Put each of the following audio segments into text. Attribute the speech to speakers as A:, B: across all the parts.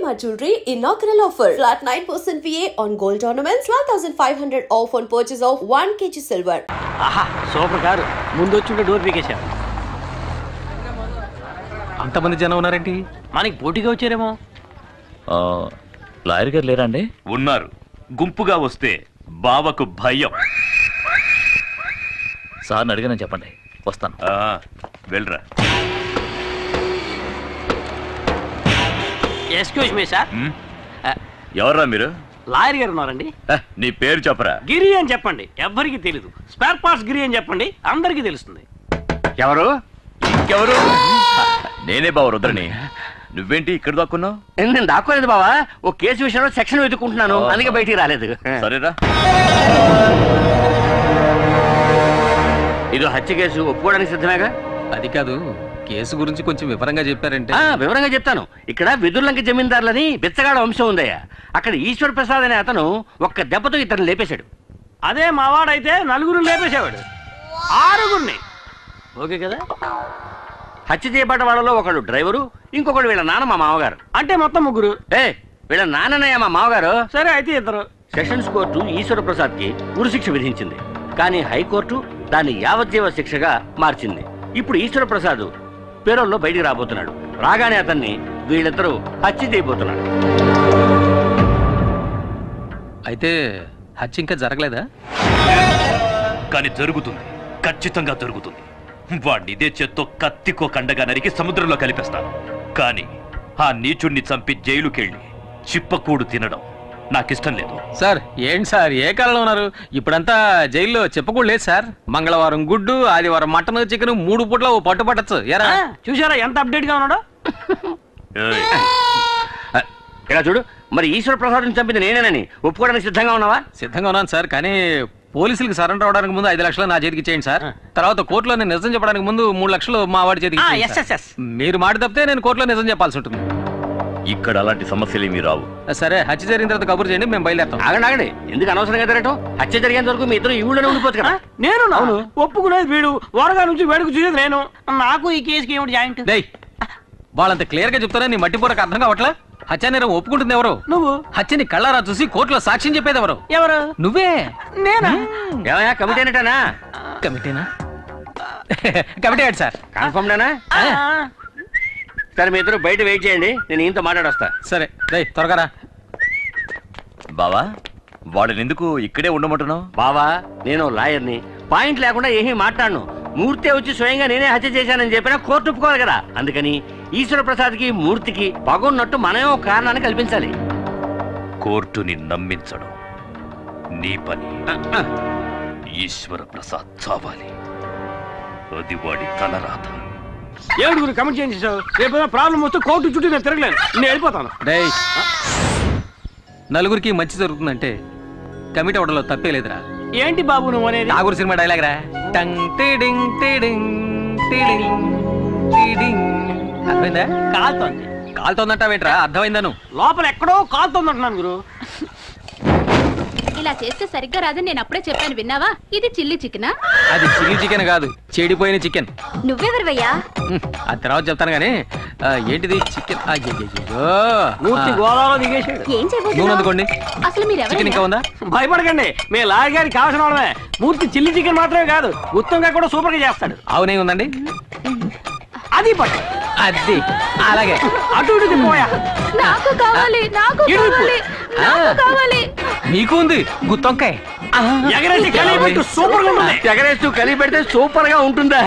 A: Shalimar Jewelry inaugural offer. Flat 9% VA on gold ornaments, 12,500 off on purchase of 1 kg silver.
B: ఆహా super car ముందు వచ్చి door పీకేశాం.
C: అంతమంది జనం ఉన్నారేంటి?
B: మనకి పోటీగా వచ్చారేమో.
C: లాయర్ గారు లేరా అండి?
D: ఉన్నారు. గుంపుగా వస్తే బావకు భయం.
C: సార్ని అడిగానని చెప్పండి, వస్తాను.
D: వెళ్ళరా.
B: Excuse me sir.
D: ఎవర్రా మీరు?
B: లాయర్ గారు ఉన్నారండి.
D: నీ పేరు చెప్పరా.
B: గిరి అని చెప్పండి, ఎవ్వరికి తెలీదు. స్పేర్ పార్ట్స్ గిరి అని చెప్పండి, అందరికి తెలుస్తుంది.
D: ఎవరు? ఇంకెవరు? నేనే బావ రుద్రని. నువ్వేంటి ఇక్కడ దాక్కున్నావు?
E: నేను దాక్కోలేదు బావా, ఓ కేసు విషయంలో సెక్షన్ వెతుక్కుంటున్నాను, అందుకే బయటికి రాలేదు.
D: సరేరా.
E: ఇది హత్య కేసు, ఒప్పుకోవడానికి సిద్ధమేగా?
C: అది కాదు, కేసు గురించి కొంచెం వివరంగా చెప్పారంటే.
E: వివరంగా చెప్తాను. ఇక్కడ వెదుర్లంక జమీందారులని బిచ్చగాడ వంశం ఉందయ్యా. అక్కడ ఈశ్వర ప్రసాద్ అనే అతను ఒక్క దెబ్బతో ఇతను లేపేశాడు.
B: అదే మావాడైతే నలుగురు లేపేసేవాడు, 6గురిని. ఓకే కదా?
E: హత్య చేయబడ్డ వాళ్ళలో ఒకడు డ్రైవరు, ఇంకొకడు వీళ్ళ నాన్న మా మామగారు.
B: అంటే మొత్తం 3.
E: వీళ్ళ నాన్ననయ్య మా మామగారు.
B: సరే అయితే ఇద్దరు.
E: సెషన్స్ కోర్టు ఈశ్వర ప్రసాద్ కి ఉరిశిక్ష విధించింది, కానీ హైకోర్టు దాన్ని యావజ్జీవ శిక్షగా మార్చింది. ఇప్పుడు ఈశ్వర ప్రసాద్ పేరోల్లో బయటికి రాబోతున్నాడు. రాగానే అతన్ని వీళ్ళిద్దరూ హత్య చేయబోతున్నాడు.
C: అయితే హత్య ఇంకా జరగలేదా?
D: కానీ జరుగుతుంది, ఖచ్చితంగా జరుగుతుంది. వాడిని ఇదే చేత్తో కత్తికో కండగా నరికి సముద్రంలో కలిపేస్తాను. కానీ ఆ నీచుణ్ణి చంపి జైలుకెళ్ళి చిప్పకూడు తినడం నాకిష్టం లేదు.
C: సార్ ఏంటి సార్, ఏ కాలంలో ఉన్నారు? ఇప్పుడంతా జైల్లో చెప్పకూడదు లేదు సార్. మంగళవారం గుడ్డు, ఆదివారం మటన్, చికెన్, 3 పూట్ల ఓ పట్టు పట్టచ్చు. ఎరా
B: చూసారా ఎంత అప్డేట్ గా ఉన్నాడో?
E: ఇలా చూడు, మరి ఈశ్వర ప్రసాద్ చంపింది నేనేనని ఒప్పుకోవడానికి సిద్ధంగా ఉన్నావా?
C: సిద్ధంగా ఉన్నాను సార్, కానీ పోలీసులకు సరెండర్ అవడానికి ముందు 5 లక్షలు నా చేతికి ఇచ్చేయండి సార్. తర్వాత కోర్టులో నేను నిజం చెప్పడానికి ముందు 3 లక్షలు మా వాడి చేతికి ఇచ్చేయండి. మీరు మాట తప్పితే నేను కోర్టులో నిజం చెప్పాల్సి ఉంటుంది.
D: ఇక్కడ అలాంటి సమస్యలు ఏమీ రావు.
C: సరే, హత్య జరిగిన తర్వాత కబురు చేయండి, మేము బయలుదేరుతాం.
E: ఆగండి, ఎందుకు అనవసరంగా తిరగటం? హత్య జరిగేంత వరకు మీ ఇద్దరు ఈ ఊళ్ళోనే ఉండిపోతుంది కదా.
B: నేను ఒప్పుకునేది వీడు, వరగా నుంచి వేడుకు చూసేది నేను. నాకు ఈ కేసుకి ఏమిటి జాయింట్?
C: వాళ్ళంత క్లియర్ గా చెప్తారా, నీ మట్టి పూరకు అర్థం కావట్లా? హత్య నేరం ఒప్పుకుంటుంది ఎవరు?
B: నువ్వు.
C: హత్యని కళ్ళారా చూసి కోర్టులో సాక్ష్యం చెప్పేది ఎవరు?
B: ఎవరు?
C: నువ్వే.
B: నేనా?
E: ఏమయ్యా, కమిటీనేటనా?
C: కమిటీనా? Committee sir.
E: కన్ఫర్మ్డేనా? సరే, మీ ఇద్దరు బయట వెయిట్ చేయండి, నేను ఈయనతో మాట్లాడొస్తా.
C: సరే త్వరగా రా.
D: బావా, వాడిని ఎందుకు ఇక్కడే ఉండమంటున్నావు?
E: బావా, నేను లాయర్ని, పాయింట్ లేకుండా ఏమీ మాట్లాడను. మూర్తి వచ్చి స్వయంగా నేనే హత్య చేశానని చెప్పినా కోర్టు ఒప్పుకోవాలి కదా. అందుకని ఈశ్వర ప్రసాద్ కి మూర్తికి పగున్నట్టు మనమే ఒక కారణాన్ని కల్పించాలి.
D: కోర్టుని నమ్మించడం నీ పని. ఈశ్వర ప్రసాద్ చావాలి, అది వాడి తలరాత.
B: ఏడుగురు కమిట్ చేయించావు, రేపు ప్రాబ్లం వస్తే కోర్టు చుట్టూ నేను తిరగలేను, నేను వెళ్ళిపోతాను.
C: నలుగురికి మంచి జరుగుతుందంటే కమిటీ అవడంలో తప్పే లేదురా.
B: ఏంటి బాబు నువ్వు అనేది?
C: నాగూరు సినిమా డైలాగ్ రా. టంగ్ టిడింగ్ టిడింగ్ టిడింగ్ టిడింగ్. అర్థమైందా?
B: కాలుతోంది.
C: కాలుతోందంటావేంట్రా? అర్థమైందా? నువ్వు
B: లోపల ఎక్కడో కాలుతోంది అంటున్నాను గురు.
F: ఇలా చేస్తే సరిగ్గా రాదని నేను అప్పుడే చెప్పాను, విన్నావా? ఇది చిల్లీ చికెనా?
C: అది చిల్లీ చికెన్ కాదు, చెడిపోయిన చికెన్.
F: నువ్వెవరివయ్యా?
C: ఆ తర్వాత చెప్తాను గానీ ఏంటిది చికెన్?
B: గోదావరిలో దిగేసాడు.
F: ఏం
C: నూనె అందుకోండి.
F: అసలు మీరు
C: చికెన్ ఇంకా ఉందా?
B: భయపడకండి, మీ లాయర్ గారికి కావాల్సిన వాళ్ళమే. మూర్తి చిల్లీ చికెన్ మాత్రమే కాదు, ఉత్తమంగా కూడా సూపర్ గా చేస్తాడు.
C: అవునే ఉందండి,
B: అది పట్టు.
C: అది అలాగే
B: అటు ఇటు పోయా.
F: నాకు కావాలి, నాకు కావాలి, నాకు కావాలి.
C: నీకు ఉంది గుత్తొంకాయ.
B: ఎగరేసి కలిపెట్టు, సూపర్ గా ఉంటుంది.
E: ఎగరేస్తూ కలిపి పెడితే సూపర్ గా ఉంటుందా?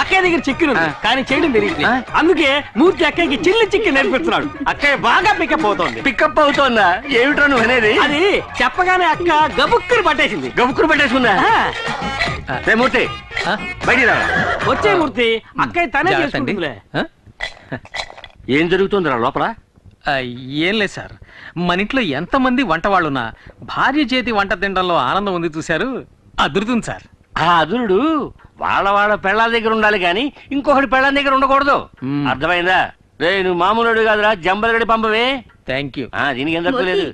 B: అక్కయ్య దగ్గర చికెన్ ఉంది, కానీ చేయడం తెలియదు. అందుకే మూర్తి అక్కయ్యకి చిల్లి చికెన్ నేర్పిస్తున్నాడు. అక్కయ్య బాగా పికప్ అవుతోంది.
E: పికప్ అవుతోందా? ఏమిట్రా నువ్వు అనేది?
B: అది చెప్పగానే అక్క గబుక్కుని పట్టేసింది.
E: గబుక్కుని పట్టేసుకుందా? మూర్తి బయటికి రా.
B: వచ్చే మూర్తి, అక్కయ్య తనే చేసుకుంటుందిలే.
E: ఏం జరుగుతుందిరా లోపల?
C: ఏం లేదు సార్, మన ఇంట్లో ఎంతమంది వంట వాళ్ళున్నా భార్య చేతి వంట తినడంలో ఆనందం ఉంది చూశారు, అదురుతుంది సార్.
E: ఆ అదురుడు వాళ్ళ పెళ్ళాల దగ్గర ఉండాలి కానీ ఇంకొకటి పెళ్ళాల దగ్గర ఉండకూడదు. అర్థమైందా? నువ్వు మామూలుడు కాదురా, జంబలగడి పంపవే.
C: Thank you.
E: దీనికి ఏం తప్పలేదు.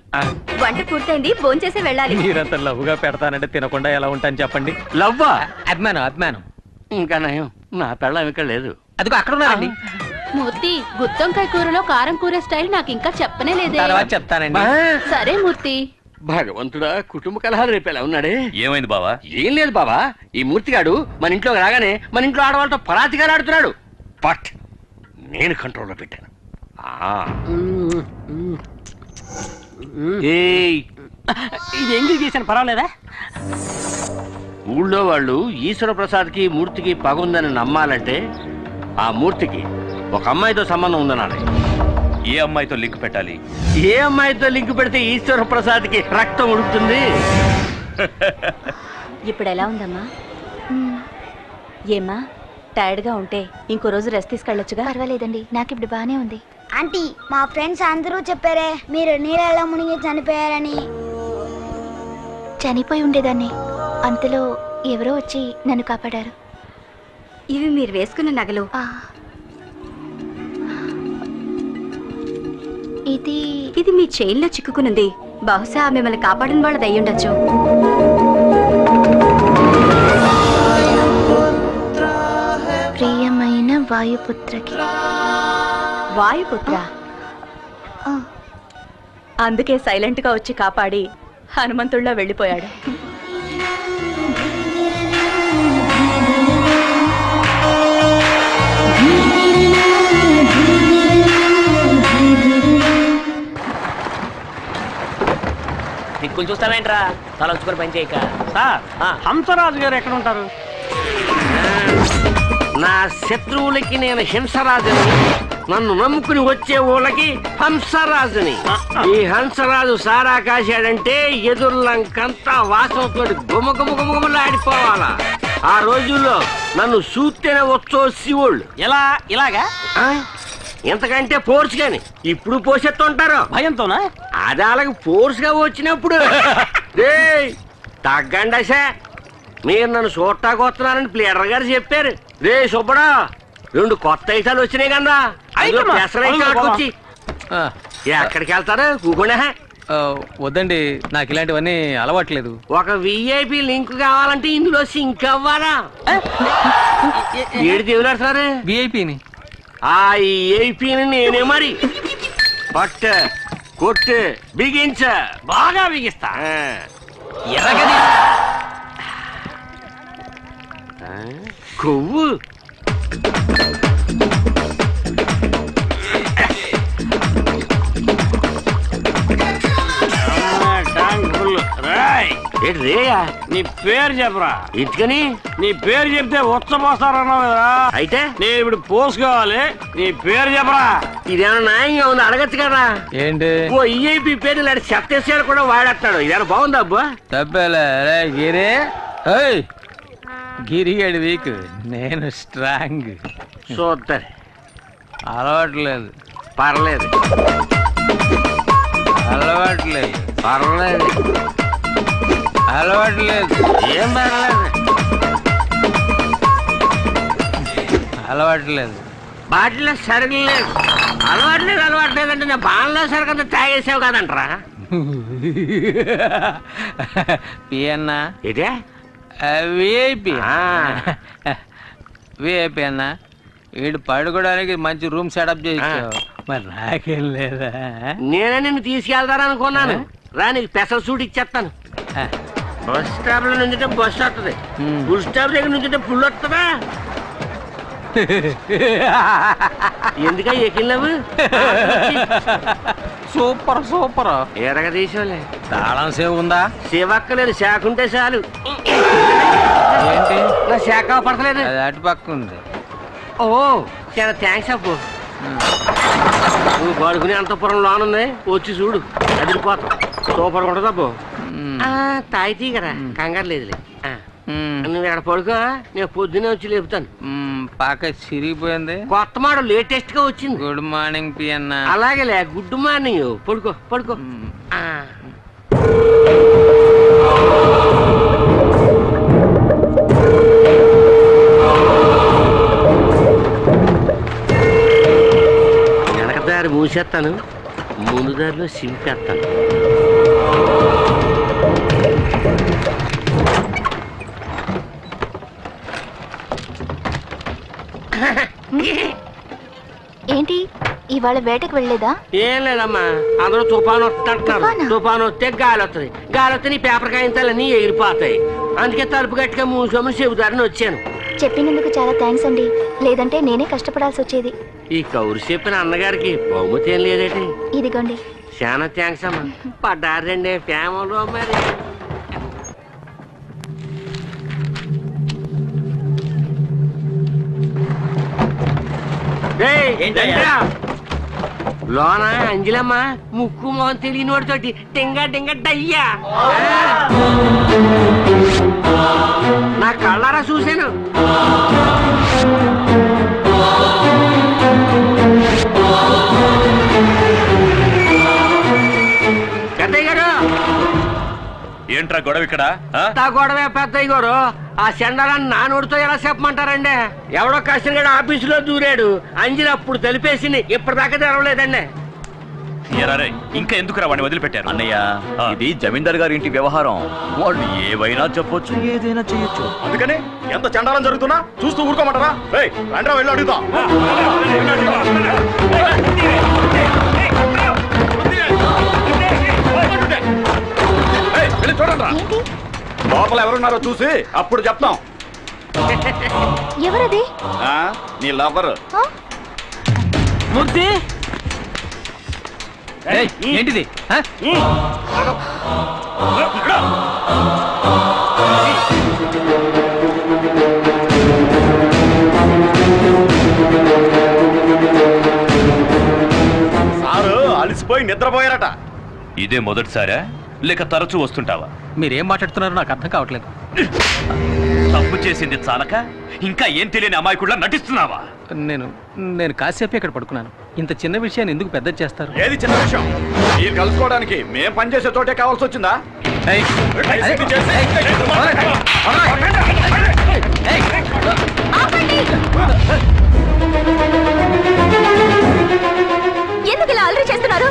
F: వంట పూర్తయింది, భోంచేసి వెళ్ళాలి.
C: మీరంత లవ్వుగా పెడతానంటే తినకుండా ఎలా ఉంటాను చెప్పండి.
E: లవ్వా?
C: అభిమానం.
E: ఇంకా నయం, నా పెళ్ళం ఇక్కడ లేదు.
C: అదిగో అక్కడ ఉన్నారండి.
F: మూర్తి గుత్తొంకాయ కూరలో కారం కూర స్టైల్ నాకు ఇంకా చెప్పనే లేదే.
B: తర్వాత చెప్తానండి.
F: సరే మూర్తి.
E: భగవంతుడా, కుటుంబ కలహాలు రేపేలా ఉన్నాడే.
D: ఏమైంది బావా?
E: ఏం లేదు బాబా, ఈ మూర్తిగాడు మన ఇంట్లో రాగానే మన ఇంట్లో ఆడవాళ్ళతో పరాతిగా ఆడుతున్నాడు. బట్ నేను కంట్రోల్లో పెట్టాను.
B: ఇది ఎంగిల్ చేశాను, పర్వాలేదా?
E: ఊళ్ళో వాళ్ళు ఈశ్వర ప్రసాద్కి మూర్తికి పగుందని నమ్మాలంటే ఆ మూర్తికి ఒక అమ్మాయితో సంబంధం ఉందన్నాడు.
D: ఏ అమ్మాయితో లింక్ పెట్టాలి?
E: ఏ అమ్మాయితో లింక్ పెడితే ఈశ్వర ప్రసాద్కి రక్తం ఉడుకుతుంది?
G: ఇప్పుడు ఎలా ఉందమ్మా? ఏమ్మా, టైర్డ్గా ఉంటే ఇంకో రోజు రెస్ట్ తీసుకెళ్ళొచ్చుగా.
H: పర్వాలేదండి, నాకు ఇప్పుడు బానే ఉంది. ఆంటీ, మా ఫ్రెండ్స్ అందరూ చెప్పారే మీరు నీళ్ళలో మునిగి చనిపోయారని. చనిపోయి ఉండేదాన్ని, అంతలో ఎవరో వచ్చి నన్ను కాపాడారు.
G: ఇవి మీరు వేసుకున్న నగలు. ఇది మీ చైన్లో చిక్కుకునుంది. బహుశా మిమ్మల్ని కాపాడిన వాళ్ళది అయ్యుండొచ్చు.
H: ప్రియమైన వాయుపుత్రకి.
G: వాయుపుత్ర? అందుకే సైలెంట్ గా వచ్చి కాపాడి హనుమంతుడిలో వెళ్ళిపోయాడు.
B: దిక్కులు చూస్తావేంట్రా, తల వచ్చుకొని పని చేయక. సార్, హంసరాజు గారు ఎక్కడ ఉంటారు?
E: నా శత్రువులకి నేను హింసరాజుని, నన్ను నమ్ముకుని వచ్చే ఊళ్ళకి హంసరాజుని. ఈ హంసరాజు సారా కాశాడంటే ఎదుర్లంకంతా వాసనతో గుమగుమగుమగుమలాడిపోవాలా. ఆ రోజుల్లో నన్ను చూస్తేనే వచ్చో శివుళ్ళు.
B: ఎలా? ఇలాగా?
E: ఎంతకంటే ఫోర్స్ గాని ఇప్పుడు పోసెత్తుంటారు
B: భయంతోనా?
E: అది అలాగే ఫోర్స్ గా వచ్చినప్పుడు తగ్గండి. మీరు నన్ను చూడటానికి వస్తున్నారని ప్లేడర్ గారు చెప్పారు. రే సుబ్బడా, 2 కొత్త ఐటాలు వచ్చినాయి కదా, వచ్చి ఎక్కడికి వెళ్తారు? కూకుండా
C: వద్దండి, నాకు ఇలాంటివన్నీ అలవాట్లేదు.
E: ఒక విఐపి లింక్ కావాలంటే ఇందులో సింక్ అవ్వాలా? ఏడు దేవులాడుతున్నారు
C: విఐపిని.
E: ఆ విఐపిని నేనే మరి. పట్ట కొట్టు బిగించ,
B: బాగా బిగిస్తా.
C: ఎరగది
E: కొవ్వు రేయా,
B: నీ పేరు చెప్పరా.
E: ఇంటికని
B: నీ పేరు చెప్తే ఉచ్చపోస్తారన్నావు కదా,
E: అయితే
B: నేను ఇప్పుడు పోసుకోవాలి. నీ పేరు చెప్పరా.
E: ఇదేమన్నా న్యాయంగా ఉంది? అడగచ్చు కదా.
C: ఏంటి?
E: ఓ ఈఐపి పేరు లాంటి చెత్తేసాడు కూడా వాడేస్తాడు. ఇదేనా బాగుందా అబ్బా?
C: తప్పేలే గిరి. గిరిగాడి వీక్, నేను స్ట్రాంగ్.
E: చూద్దరు.
C: అలవాట్లేదు.
E: పర్లేదు.
C: అలవాట్లేదు.
E: పర్లేదు.
C: అలవాట్లేదు.
E: ఏం పర్లేదు.
C: అలవాట్లేదు.
E: బాటిలో సరిగ్లేదు. అలవాట్లేదు. అలవాట్లేదంటే నేను బాణలో సరిగ్గా తాగేసావు కదంటరా.
C: పియన్నా?
E: ఇదే
C: విఐపి. విఐపి అన్నా, వీడు పడుకోవడానికి మంచి రూమ్ సెటప్ చేయించావు, మరి నాకేం లేదా?
E: నేనే నిన్ను తీసుకెళ్తారనుకున్నాను. రా, నీకు స్పెషల్ సూట్ ఇచ్చేస్తాను. బస్ స్టాప్ లో నుంచుంటే బస్ వస్తుంది, ఫుల్ స్టాప్ దగ్గర నుంచుంటే ఫుల్ వస్తుందా? ఎందుక ఎక్కినవు?
C: Super super.
E: ఎరగ తీసుకోలే.
C: తాళం సేవ ఉందా?
E: సేవక్కలేదు, శాఖ ఉంటే చాలు.
C: ఏంటి?
E: నా శాఖ పడతలేదు.
C: అది అటు పక్క ఉంది.
E: ఓ, చాలా థ్యాంక్స్ అప్పు. నువ్వు పడుకునే అంతపురం లోనుంది, వచ్చి చూడు, అదిరిపోతావు. సూపర్ ఉంటుంది అప్పు. తాగితీ కదా, కంగారు లేదులే. నువ్వు ఎక్కడ పడుకో, నేను పొద్దునే వచ్చి లేపుతాను.
C: పాక చిరిగిపోయింది.
E: కొత్త మోడల్ లేటెస్ట్ గా వచ్చింది.
C: గుడ్ మార్నింగ్ పియన్నా.
E: అలాగేలే, గుడ్ మార్నింగ్. పడుకో పడుకో. వెనక దారి మూసేస్తాను, ముందు దారిలో సింపేస్తాను.
F: ఏంటి ఇవాళ వేటకు వెళ్ళలేదా?
E: ఏం లేదమ్మా, అందరూ తుఫాను వస్తుంటారు. తుఫాను వస్తే గాలి వస్తుంది, గాలి వస్తే నీ పేపర్ కాగితాలన్నీ ఎగిరిపోతాయి. అందుకే తలుపు గట్టిగా మూసోమని చెబుతారని వచ్చాను.
F: చెప్పినందుకు చాలా థ్యాంక్స్ అండి, లేదంటే నేనే కష్టపడాల్సి వచ్చేది.
E: ఈ కౌరు చెప్పిన అన్నగారికి బహుమతి ఏం లేదేటి?
F: ఇదిగోండి.
E: చాలా థ్యాంక్స్ అమ్మా. పడ్డారండి ఫ్యామిలీలో మరి. లోన అంజలమ్మ ముక్కు మొహం తెలియని వాడితోటి టింగా టింగా డయ్యా నా కళ్ళారా చూశాను. పెద్దయ్య గారు
D: ఏంట్రా గొడవ ఇక్కడ?
E: గొడవే పెద్దయ్య గారు. ఆ సెండాలని నా నోటితో ఎలా చెప్పమంటారండి? ఎవడో కష్టంగా ఆఫీసులో దూరాడు, అంజలి అప్పుడు తెలిపేసింది, ఇప్పటిదాకా తెరవలేదండి.
D: ఇంకా ఎందుకురా వాడిని వదిలిపెట్టారు?
I: అన్నయ్య, ఇది జమీందార్ గారి ఇంటి వ్యవహారం. వాళ్ళు ఏవైనా చెప్పొచ్చు, ఏదైనా చేయొచ్చు.
J: అందుకని ఎంత చండాలం జరుగుతున్నా చూస్తూ ఊరుకోమంటారా? రండ్రా వెళ్ళి అడుగుతా. చూడండి, లోపల ఎవరున్నారో చూసి అప్పుడు చెప్తాం.
F: ఎవరది?
J: నీ లవర్.
C: మూర్తి ఏంటిది?
J: సారు అలసిపోయి నిద్రపోయారట.
D: ఇదే మొదటిసారా లేక తరచూ వస్తుంటావా?
C: మీరేం మాట్లాడుతున్నారో నాకు అర్థం కావట్లేదు.
D: తప్పు చేసింది చాలక ఇంకా ఏం తెలియని అమాయకుడిలా నటిస్తున్నావా?
C: నేను కాసేపు ఇక్కడ పడుకున్నాను. ఇంత చిన్న విషయాన్ని ఎందుకు పెద్ద చేస్తారు?
J: ఏది చిన్న విషయం? మీరు కలుసుకోవడానికి మేం పనిచేసే చోటే కావాల్సి వచ్చిందా?
F: ఎందుకు ఇలా అల్లరి చేస్తున్నారు?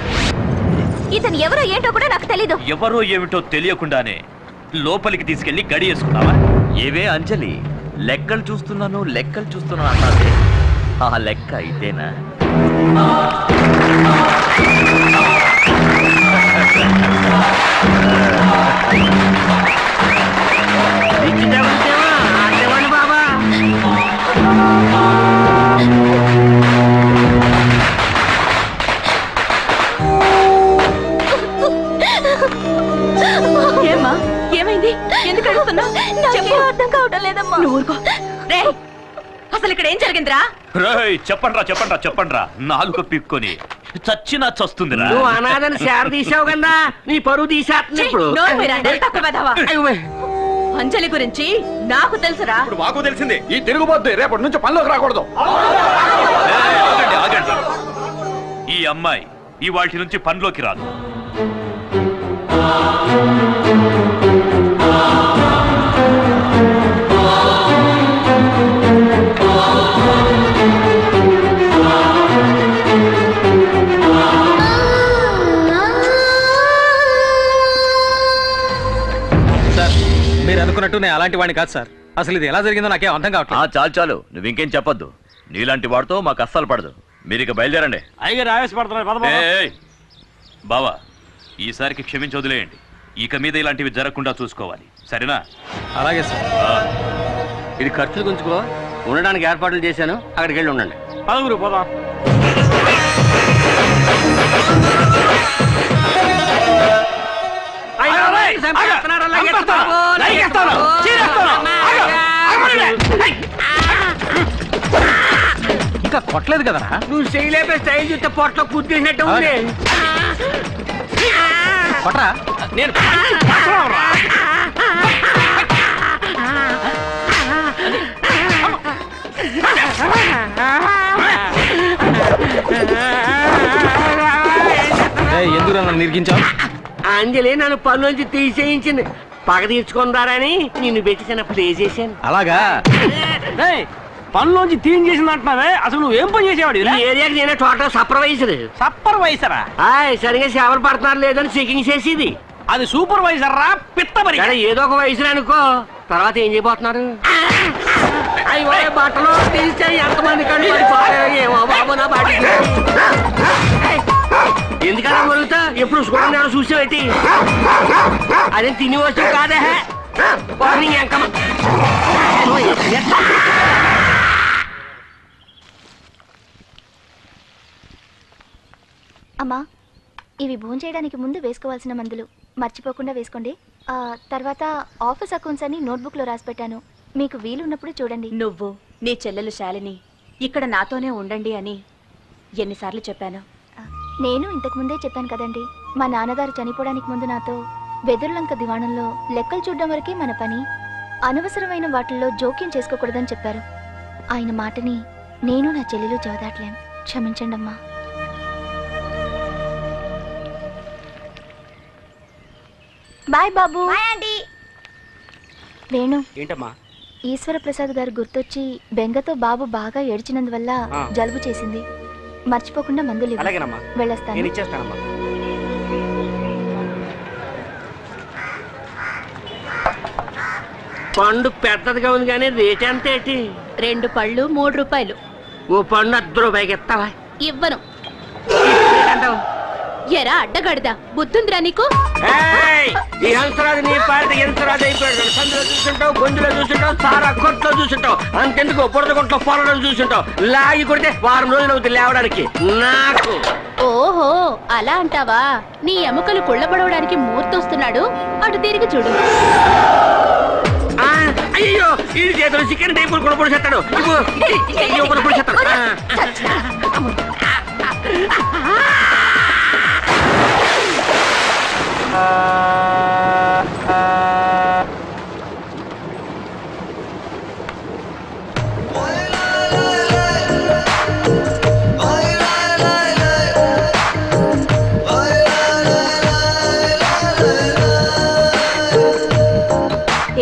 F: ఇతను ఎవరో ఏంటో కూడా నాకు తెలీదు.
D: ఎవరో ఏమిటో తెలియకుండానే లోపలికి తీసుకెళ్లి గడి వేసుకున్నావా?
I: ఏవే అంజలి, లెక్కలు చూస్తున్నాను అన్నదే. ఆ లెక్క ఇదేనా?
E: బాబా
F: ఏమ్మా, ఏమైంది? ఎందుకు అడుగుతున్నావు? చెప్పు. అర్థం కావటం లేదమ్మా. అసలు ఇక్కడ ఏం జరిగిందిరా?
D: చెప్పండ్రా నాలుగు పిక్కొని చచ్చినా చస్తుందిరా.
E: నువ్వు అనాథని శార తీసావు కదా, నీ పరువు తీసేస్తుంది ఇప్పుడు.
F: అంజలి గురించి నాకు తెలుసురా.
J: మాకు తెలిసింది. ఈ తిరుగుబోద్దు రేపటి నుంచి పనిలోకి రాకూడదు.
D: ఆగండి. ఈ అమ్మాయి ఈ వాటి నుంచి పనిలోకి రాదు.
C: మీరు అనుకున్నట్టు నేను అలాంటి వాడిని కాదు సార్. అసలు ఇది ఎలా జరిగిందో నాకేం అర్థం కావట్లేదు.
I: చాలు, నువ్వు ఇంకేం చెప్పొద్దు. నీలాంటి వాడితో మాకు అస్సలు పడదు. మీరు ఇక బయలుదేరండి.
B: అయ్యగారు ఆవేశపడుతున్నారు.
D: బావా, ఈసారికి క్షమించి వదిలేయండి. ఇక మీద ఇలాంటివి జరగకుండా చూసుకోవాలి, సరేనా?
C: అలాగే సార్.
E: ఇది ఖర్చులు గుంచుకో, ఉండడానికి ఏర్పాట్లు చేశాను, అక్కడికి వెళ్ళి ఉండండి.
B: పదగురు పోదాం.
C: ఇంకా కొట్టలేదు కదా.
E: నువ్వు చేయలేపే స్టైల్ చూస్తే పొట్టలో కుద్దేసినట్టు ఉంది.
C: కొట్రా.
B: నేను
C: ఎందుకు నన్ను నిరికించావు?
E: అంజలి నన్ను పనులోంచి తీసేయించింది. పగ తీర్చుకుందారని నిన్ను పెట్టి చిన్న ప్లే చేశాను.
C: అలాగా?
B: పనులోంచి తీన్ చేసింది అంటున్నావే, అసలు నువ్వేం పని చేసేవాడు?
E: ఈ ఏరియాకి నేనే టోటల్ సూపర్వైజర్.
B: సూపర్వైజరా?
E: సరిగా సేవలు పడుతున్నారు లేదని చెకింగ్ చేసేది.
B: అది సూపర్వైజర్ రా, పిత్త మరి.
E: ఏదో ఒక వయసు అనుకో, తర్వాత ఏం చేయబోతున్నారు? అయ్యో బట్టలు తీస్తే ఎంతమంది కడిపోయాయేమో బాబు నా బాటికి. ఎందుకలా మొరుగుతా? ఎప్పుడు చూడండి చూసేటి అదే తిని వస్తువు కాదే.
F: అమ్మా, ఇవి భోజనం చేయడానికి ముందు వేసుకోవాల్సిన మందులు మర్చిపోకుండా వేసుకోండి. తర్వాత ఆఫీస్ అకౌంట్స్ అని నోట్బుక్లో రాసి పెట్టాను, మీకు వీలున్నప్పుడు చూడండి.
G: నువ్వు నీ చెల్లెలు శాలిని ఇక్కడ నాతోనే ఉండండి అని ఎన్నిసార్లు చెప్పాను?
F: నేను ఇంతకు ముందే చెప్పాను కదండి, మా నాన్నగారు చనిపోవడానికి ముందు నాతో వెదురులంక దివాణంలో లెక్కలు చూడడం వరకే మన పని, అనవసరమైన వాటిల్లో జోక్యం చేసుకోకూడదని చెప్పారు. ఆయన మాటని నేను నా చెల్లెలు జవదాట్లేం. క్షమించండి అమ్మా. బాయ్ బాబు. వేణు,
B: ఏంటమ్మా?
F: ఈశ్వర ప్రసాద్ గారు గుర్తొచ్చి బెంగతో బాబు బాగా ఏడ్చినందువల్ల జలుబు చేసింది. మర్చిపోకుండా మందులు వెళ్ళొస్తాను.
E: పండు పెద్దదిగా ఉంది కానీ రేట్ ఎంత ఏంటి?
G: 2 పళ్ళు 3 రూపాయలు.
E: ఓ పండు 10 రూపాయకి ఇస్తావా?
G: ఇవ్వను. ఎరా అడ్డగడదా, బుద్ధుందిరా నీకు?
E: ఈ హంసరాజు నీ పార్టీ హంసరాజు అయిపోయాడు. సందులో చూసుంటావు, గొంతులో చూసుంటావు, సారా కొట్లో చూసుంటావు, అంతెందుకు పొడద కొట్లో పొలడం చూసుంటావు. లాగి కొడితే వారం రోజులు అవుతుంది లేవడానికి నాకు.
G: ఓహో అలా అంటావా? నీ ఎముకలు కుళ్ళబడవడానికి మూర్తొస్తున్నాడు, అటు తిరిగి చూడు.
E: అయ్యో ఈ చేతులు చికెన్ టైపులు కూడా పొడిచేస్తాడు. పొడిచేస్తాడు.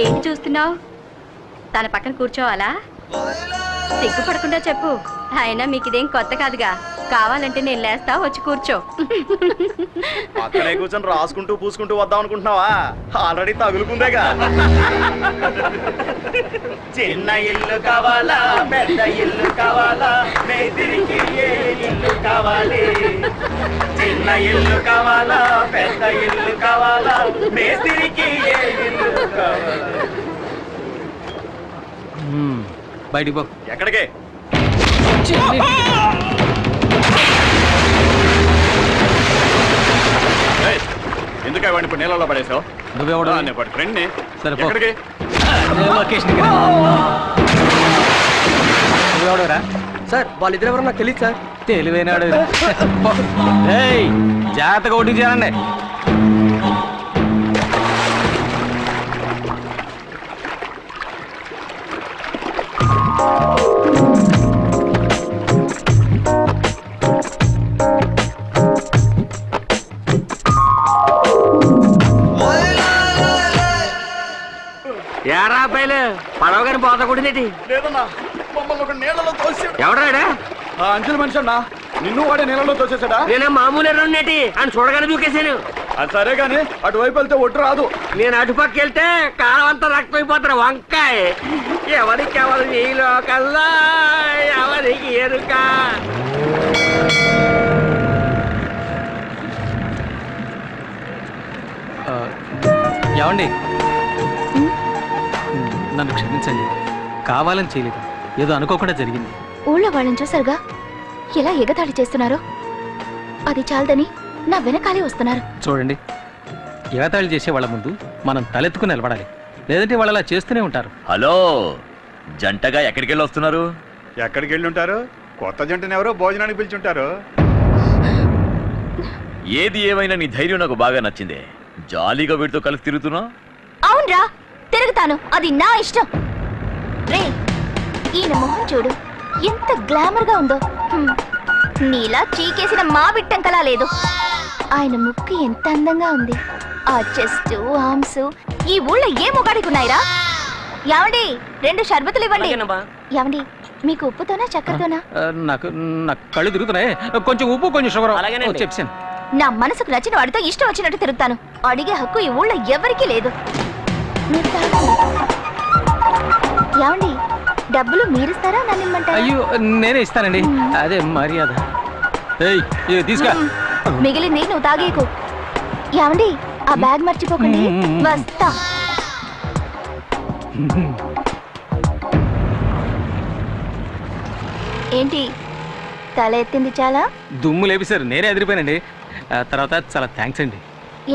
G: ఏంటి చూస్తున్నావు? తన పక్కన కూర్చోవాలా? సిగ్గుపడకుండా చెప్పు. అయినా మీకు ఇదేం కొత్త కాదుగా. కావాలంటే నేను లేస్తా, వచ్చి కూర్చో.
J: అక్కడే కూర్చొని రాసుకుంటూ పూసుకుంటూ వద్దాం అనుకుంటున్నావా? ఆల్రెడీ తగులుకుందేగా. చిన్న ఇల్లు కావాలా, పెద్ద ఇల్లు కావాలా, మేస్త్రికి ఏ ఇల్లు కావాలి? చిన్న ఇల్లు కావాలా, పెద్ద ఇల్లు కావాలా, మేస్త్రికి ఏ ఇల్లు కావాలా?
C: బయటికి పో.
J: ఎక్కడికే? ఎందుకే వాడిని ఇప్పుడు నీళ్ళలో పడేసావు?
C: నువ్వెవడు?
J: ఫ్రెండ్ని.
C: సరే
J: ఎక్కడికి?
C: నువ్వెవడరా?
B: సార్ వాళ్ళిద్దరు ఎవరో నాకు తెలియదు సార్.
C: తెలివైనాడు. జాగ్రత్తగా ఓటింగ్ చేయాలండి.
E: ఏరా అబ్బాయిలు పడవ గారి పోత కొట్టిందేటి?
J: లేదన్నా, మమ్మల్ని ఒక నీళ్ళలో తోసాడు.
E: ఎవడాడా?
J: అంజలి మనిషి అన్నా. నిన్ను వాడే నీళ్ళలో తోసేసాడా?
E: నేనే మామూలు ఎర్రనేటి అని చూడగానే దూకేశాను.
J: అది సరే గాని అటువైపు వెళ్తే ఒట్టు రాదు.
E: నేను అటుపక్క వెళ్తే కాలం అంతా రక్తం అయిపోతారు. వంకాయ ఎవరికి ఎవరు నీలో కల్లా ఎవరికి ఎరుక.
C: ఏమండి, నన్ను క్షమించండి. కావాలని చేయలేదు, ఏదో అనుకోకుండా జరిగింది.
F: ఊళ్ళో వాళ్ళని చూసారుగా ఎలా ఎగతాళి చేస్తున్నారో. అది చాలదని నా వెనకాలే వస్తున్నారు.
C: చూడండి, ఎగతాళి చేసే వాళ్ళ ముందు మనం తలెత్తుకుని నిలబడాలి, లేదంటే వాళ్ళు అలా చేస్తూనే ఉంటారు.
I: హలో, జంటగా ఎక్కడికి వెళ్ళి వస్తున్నారు?
J: ఎక్కడికి వెళ్ళి ఉంటారు? కొత్త జంటని ఎవరో భోజనానికి పిలిచుంటారు.
I: ఏది ఏమైనా నీ ధైర్యం నాకు బాగా నచ్చిందే. జాలీగా వీటితో కలిసి తిరుగుతున్నా?
F: అవునరా, తిరుగుతాను, అది నా ఇష్టం. రే, ఈయన మొహం చూడు, ఎంత గ్లామర్ గా ఉందో. నీలా చీకేసిన మా బిట్టంకలా లేదు. ఆయన ముక్కు ఎంత అందంగా ఉంది. ఆ చెస్ట్, ఆర్మ్స్ ఈ ఊళ్ళో ఏ మొగాడికి ఉన్నాయిరా? యావండి, 2 షర్బతులు ఇవ్వండి. యావండి, మీకు ఉప్పుతోనా చక్కెరతోనా?
C: నాకు కళ్ళు తిరుగుతున్నాయి, కొంచెం ఉప్పు కొంచెం షుగర్ చెప్పాను.
F: నా మనసుకు నచ్చిన వాడితో ఇష్టం వచ్చినట్టు తిరుగుతాను. అడిగే హక్కు ఈ ఊళ్ళో ఎవరికీ లేదు. యావండి, డబ్బులు మీరిస్తారా నన్ను ఇమ్మంటారా?
C: అయ్యో నేనే ఇస్తానండి, అదే మర్యాద. తీసుకా.
F: మిగిలింది నువ్వు తాగేకు. ఏమండి ఆ బ్యాగ్ మర్చిపోకండి. వస్తా. ఏంటి తల ఎత్తింది చాలా?
C: దుమ్ము లేపిసారు, నేనే ఎదిరిపోయానండి. తర్వాత చాలా థ్యాంక్స్ అండి.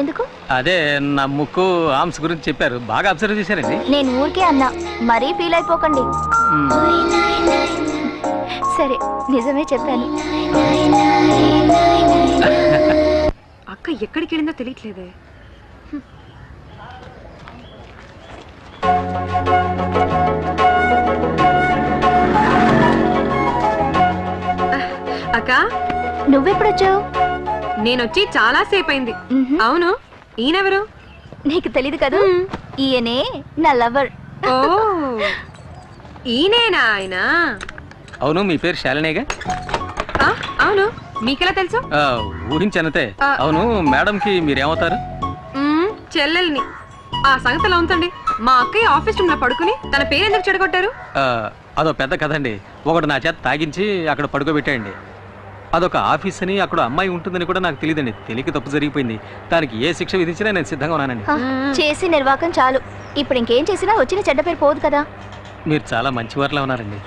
F: ఎందుకు?
C: అదే నా ముక్కు ఆర్మ్స్ గురించి చెప్పారు, బాగా అబ్జర్వ్ చేశారండి.
F: నేను ఊరికే అన్నా, మరీ ఫీల్ అయిపోకండి. సరే నిజమే చెప్పాను.
G: అక్క ఎక్కడికి వెళ్ళిందో తెలియట్లేదే. అక్క
F: నువ్వెప్పుడొచ్చావు?
G: నేనొచ్చి చాలా సేపు అయింది. అవును, ఈయనెవరు?
F: నీకు తెలీదు కదా, ఈయనే నా లవర్.
G: ఓ ఈయనేనా ఆయన?
C: అవును, మీ పేరు శాలినేగా?
G: అవును, మీకెలా తెలుసు?
C: ఊహించనతే. అవును, మేడం కి మీరేమవుతారు?
G: చెల్లెల్ని. ఆ సంగతిలో ఉంచండి. మా అక్కయ్య ఆఫీస్ రూమ్ లో పడుకుని తన పేరు ఎందుకు చెడగొట్టారు?
C: అదో పెద్ద కథ అండి. ఒకటి నా చేత తాగించి అక్కడ పడుకోబెట్టాయండి. అదొక ఆఫీస్ అని, అక్కడ అమ్మాయి ఉంటుందని కూడా నాకు తెలియదండి. తెలియక తప్పు జరిగిపోయింది. దానికి ఏ శిక్ష విధించినా నేను సిద్ధంగా ఉన్నానండి.
F: చేసి నిర్వాకం చాలు. ఇప్పుడు ఇంకేం చేసినా వచ్చిన చెడ్డ పేరు పోదు కదా.
C: మీరు చాలా మంచివారిలా ఉన్నారండి.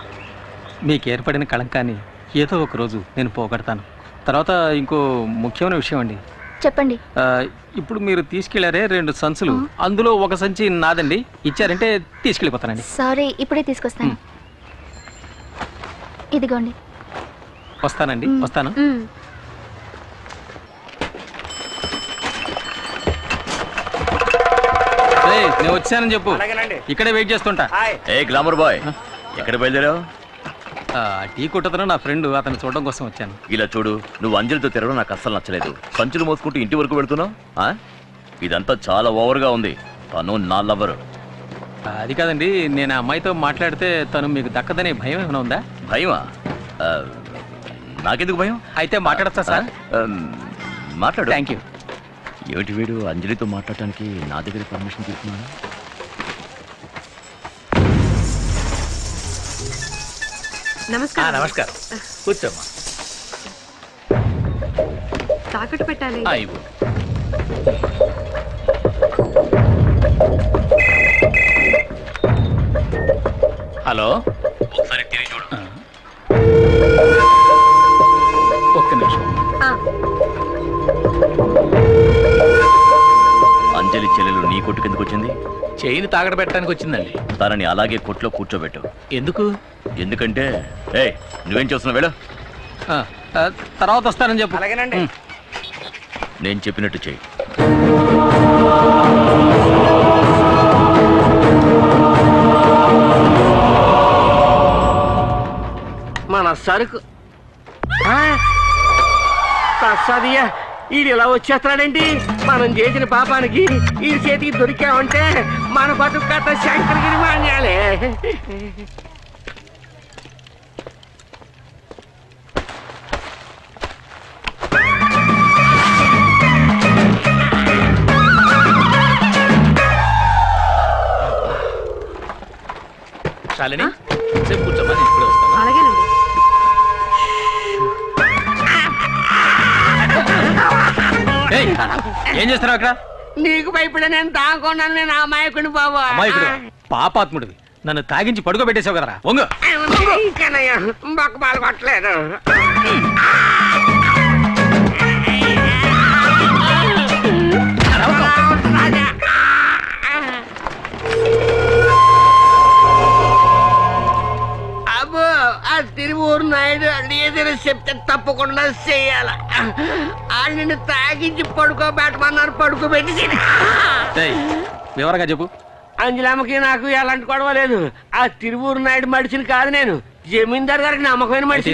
C: మీకు ఏర్పడిన కళంకాన్ని ఏదో ఒక రోజు నేను పోగొడతాను. తర్వాత ఇంకో ముఖ్యమైన విషయం అండి.
F: చెప్పండి.
C: ఇప్పుడు మీరు తీసుకెళ్లారే 2 సంచులు, అందులో ఒక సంచి నాదండి. ఇచ్చారంటే తీసుకెళ్ళిపోతానండి.
F: సారీ, ఇప్పుడే తీసుకొస్తాను. ఇదిగోండి.
C: వస్తానండి, వస్తాను. నేను వచ్చానని చెప్పు, ఇక్కడే వెయిట్ చేస్తుంటా.
I: ఏ గ్లామర్ బాయ్, ఎక్కడ బయలుదేరావు?
C: టీ కొట్టతను నా ఫ్రెండ్, అతను చూడడం కోసం వచ్చాను.
I: ఇలా చూడు, నువ్వు అంజలితో తిరగడం నాకు అస్సలు నచ్చలేదు. సంచులు మోసుకుంటూ ఇంటి వరకు వెళ్తున్నావు. ఇదంతా చాలా ఓవర్గా ఉంది. తను నా లవర్.
C: అది కాదండి, నేను ఆ అమ్మాయితో మాట్లాడితే తను మీకు దక్కదనే భయం ఏమైనా ఉందా?
I: భయమా? నాకెందుకు భయం?
C: అయితే మాట్లాడతా సార్.
I: మాట్లాడు.
C: Thank you.
I: ఏమిటి వీడు అంజలితో మాట్లాడటానికి నా దగ్గర పర్మిషన్ తీసుకున్నాను?
G: నమస్కారం.
I: నమస్కారం, కూర్చోమ్మా.
G: తాకట్టు పెట్టాలి.
I: హలో, ఒకసారి తిరిగి చూడు.
C: ఒక్క నిమిషం.
I: అంజలి చెల్లెలు నీ కొట్టు కిందకు వచ్చింది?
K: చైన్ తాగడ పెట్టడానికి వచ్చిందండి.
I: తనని అలాగే కొట్లో కూర్చోబెట్టు.
K: ఎందుకు?
I: ఎందుకంటే నువ్వేం చేస్తున్నావు? వెళ్ళు.
C: తర్వాత వస్తానని చెప్పు.
B: అలాగేనండి.
I: నేను చెప్పినట్టు చెయ్యి.
B: మన సరుకు సదియా ఈడు ఇలా వచ్చేస్తాడండి. మనం చేసిన పాపానికి ఈ చేతికి దొరికామంటే మన బతుకు కథ శంకరగిరి మాన్యాలే.
K: శాలిని, సేపు కూర్చోమా, నేను ఇప్పుడే వస్తాను.
G: అలాగేనండి.
C: ఏం చేస్తున్నావు అక్కడ?
B: నీకు భయపడే నేను తాగుకున్నాను. నేను అమాయకుని బాబు.
C: అమాయకుడు? పాపాత్ముడివి. నన్ను తాగించి పడుకోబెట్టేసావు కదరా. వంగు.
B: బొక్క పాలు కొట్టలేదు. అబ్బో, ఆ తిరువూరు నాయుడు ఏదైనా చెప్తే తప్పకుండా చెయ్యాల. ఆయన నిన్ను తాగించి పడుకోబెట్టమన్నారు, పడుకోబెట్టి
C: వివరంగా చెప్పు.
B: అంజలమ్మకి నాకు ఎలాంటి గొడవ లేదు. ఆ తిరువూరు నాయుడు మడిచిని కాదు నేను, జమీందార్ గారికి నమ్మకమైన మనిషి.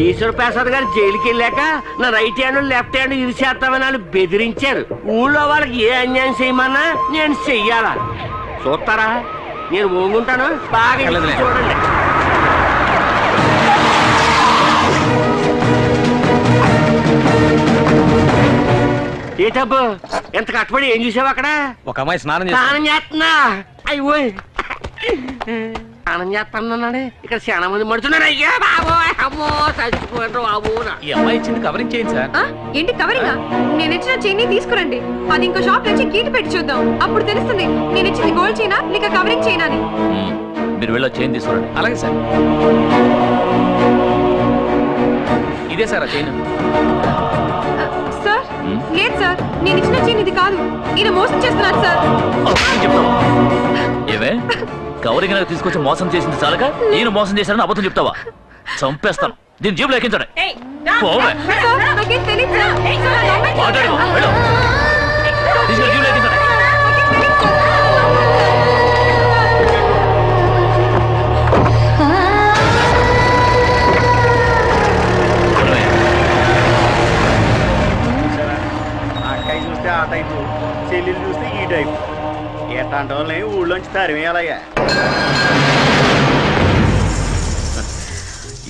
B: ఈశ్వర ప్రసాద్ గారు జైలుకి వెళ్ళాక నా రైట్ హ్యాండ్ లెఫ్ట్ హ్యాండ్ ఇరిచేస్తామని వాళ్ళు బెదిరించారు. ఊళ్ళో వాళ్ళకి ఏ అన్యాయం చేయమన్నా నేను చెయ్యాలా. చూస్తారా? నేను ఓంగుంటాను, బాగా చూడండి. ఏటబ్బు, ఎంత కష్టపడి ఏం చూసావు అక్కడ?
C: ఒక అమ్మాయి స్నానం
B: చేస్తున్నా. అయ్యో, స్నానం చేస్తానన్నాడే, ఇక్కడ చాలా మంది మడుచున్నారు. అయ్యా బాబో, అమ్మో చచ్చిపోయారు బాబు.
K: ఈ అమ్మాయి ఇచ్చింది కవరింగ్ చేయండి సార్.
L: ఏంటి కవరింగా? నేను ఇచ్చిన చైన్ తీసుకురండి, అది ఇంకో షాప్ నుంచి గీటు పెట్టి చూద్దాం, అప్పుడు తెలుస్తుంది నేను ఇచ్చింది గోల్డ్ చైనా లేక కవరింగ్ చైనా అని.
I: మీరు వెళ్ళి చైన్ తీసుకురండి.
K: అలాగే సార్. ఇదే సార్ ఆ చైన్.
L: సార్ లేదు సార్, నేను ఇచ్చిన చైన్ ఇది కాదు, ఈయన మోసం చేస్తున్నాడు సార్.
I: ఏమే కవరింగ్ తీసుకొచ్చి మోసం చేసింది చాలక నేను మోసం చేశానని అబద్ధం చెప్తావా? చంపేస్తాను. దీని జీబులో ఎక్కించండి.
J: అక్కయ్య చూస్తే ఆ టైపు, చెల్లెలు చూస్తే ఈ టైపు. ఎట్లాంటి వాళ్ళని ఊళ్ళోంచి తరిమేయాలయ్యా.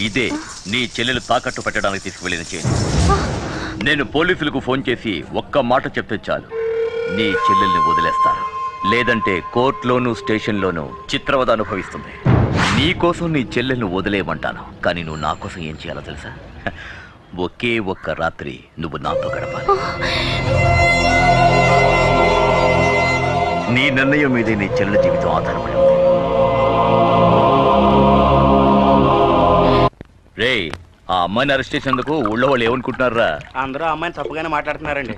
I: ఇదే నీ చెల్లెలు తాకట్టు పెట్టడానికి తీసుకువెళ్ళిన చైన్. నేను పోలీసులకు ఫోన్ చేసి ఒక్క మాట చెప్తే చాలు, నీ చెల్లెల్ని వదిలేస్తారు. లేదంటే కోర్టులోనూ స్టేషన్లోనూ చిత్రవద అనుభవిస్తుంది. నీకోసం నీ చెల్లెల్ని వదిలేయమంటాను, కానీ నువ్వు నా కోసం ఏం చేయాలో తెలుసా? ఒకే ఒక్క రాత్రి నువ్వు నాతో గడపాలి. నీ నిర్ణయం మీదే నీ చెల్లెల జీవితం ఆధారపడి ఉంది. రే, ఆ అమ్మాయిని అరెస్ట్ చేసేందుకు ఊళ్ళో వాళ్ళు ఏమనుకుంటున్నారా?
J: అందరూ అమ్మాయిని తప్పుగానే మాట్లాడుతున్నారండి.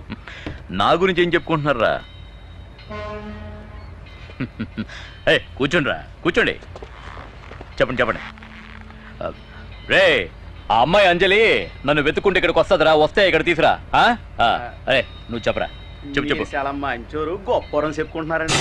I: నా గురించి ఏం చెప్పుకుంటున్నారా? కూర్చోండిరా, కూర్చోండి. చెప్పండి చెప్పండి. రే, ఆ అమ్మాయి అంజలి నన్ను వెతుక్కుంటే ఇక్కడికి వస్తుందిరా, వస్తే ఇక్కడ తీసురా. అరే నువ్వు చెప్పరా, చెప్పు చెప్పు.
J: చాలా మంచోరు గొప్పరం చెప్పుకుంటున్నారండి.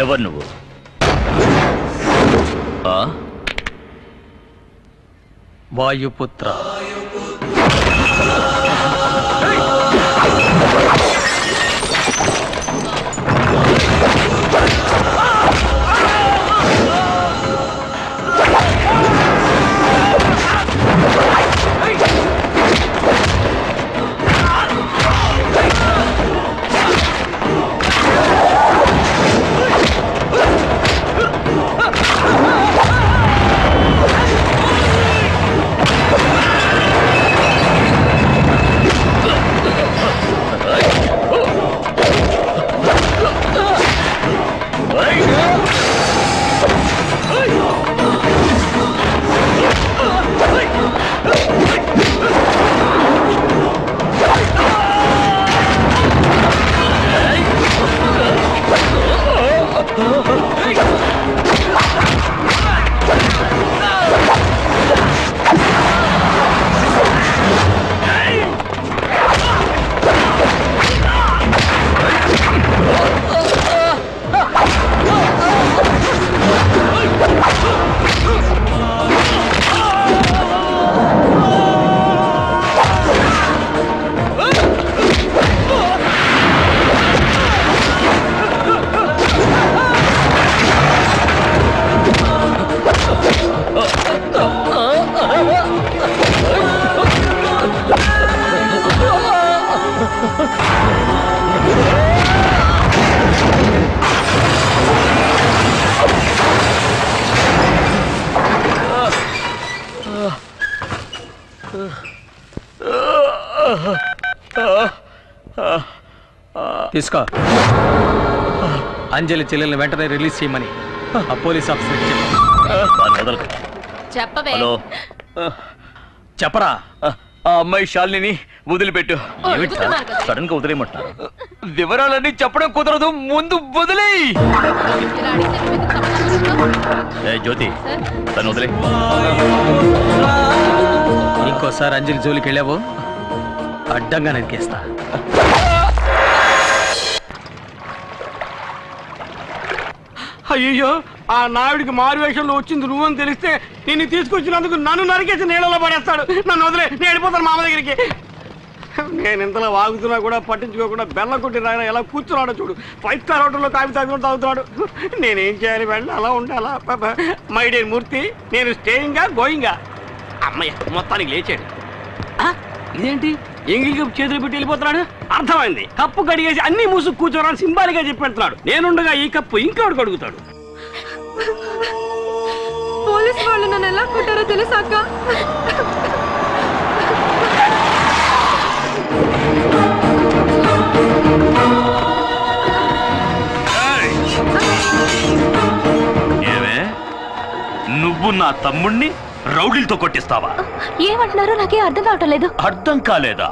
I: ఎవరు నువ్వు?
C: వాయుపుత్ర. తీసుకో. అంజలి చెల్లెల్ని వెంటనే రిలీజ్ చేయమని ఆ పోలీస్ ఆఫీసర్
I: చెప్పవే. హలో,
C: చెప్పరా.
I: ఆ అమ్మాయి శాలిని వదిలిపెట్టు. సడన్ గా వదిలేయమంటున్నారు. వివరాలన్నీ చెప్పడం కుదరదు, ముందు వదిలేయ్. జ్యోతి, తను వదిలే.
C: ఇంకోసారి అంజలి జోలికి వెళ్ళావు అడ్డంగా నరికేస్తా.
B: అయ్యో, ఆ నాయుడికి మారు వేషంలో వచ్చింది నువ్వని తెలిస్తే నిన్ను తీసుకొచ్చినందుకు నన్ను నరికేసి నీళ్ళలో పడేస్తాడు. నన్ను వదిలే, నేను వెళ్ళిపోతాను మామ దగ్గరికి.
J: నేను ఇంతలో వాగుతున్నా కూడా పట్టించుకోకుండా బెల్లం కొట్టి రాయన ఎలా కూర్చున్నాడో చూడు. 5 స్టార్ హోటల్లో కాఫీ తాగుతున్నాడు. నేనేం చేయాలి? వెళ్ళి అలా ఉండాలా? మై డియర్ మూర్తి, నేను స్టేయింగా గోయింగా? అమ్మయ్య, మొత్తానికి లేచాడు. ఇదేంటి ఎంగిల్ కప్పు చేతులు పెట్టి వెళ్ళిపోతున్నాడు? అర్థమైంది, కప్పు కడిగేసి అన్ని మూసుకు కూర్చోరాని సింబాలిగా చెప్పి పెడుతున్నాడు. నేనుండగా ఈ కప్పు ఇంకోటి కడుగుతాడు.
L: పోలీసు వాళ్ళు నన్ను ఎలా కొట్టారో తెలుసాక?
D: ఏమే, నువ్వు నా తమ్ముణ్ణి రౌడీలతో కొట్టిస్తావా?
F: ఏమంటున్నారో నాకే అర్థం కావటం లేదు.
D: అర్థం కాలేదా?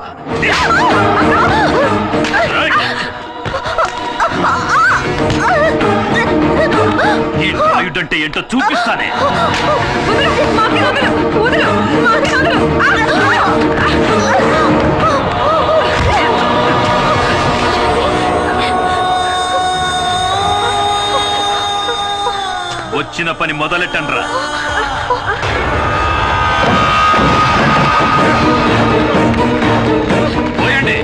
D: ఈ రాయుడంటే ఏంటో చూపిస్తానే. వచ్చిన పని మొదలెట్టండ్రా. పోయండి.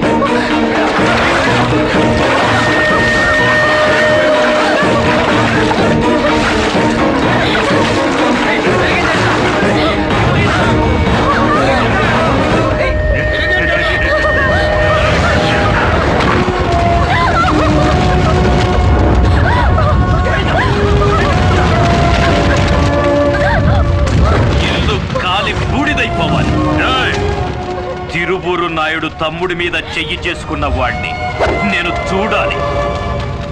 D: తిరువూరు నాయుడు తమ్ముడి మీద చెయ్యి చేసుకున్న వాడిని నేను చూడాలి.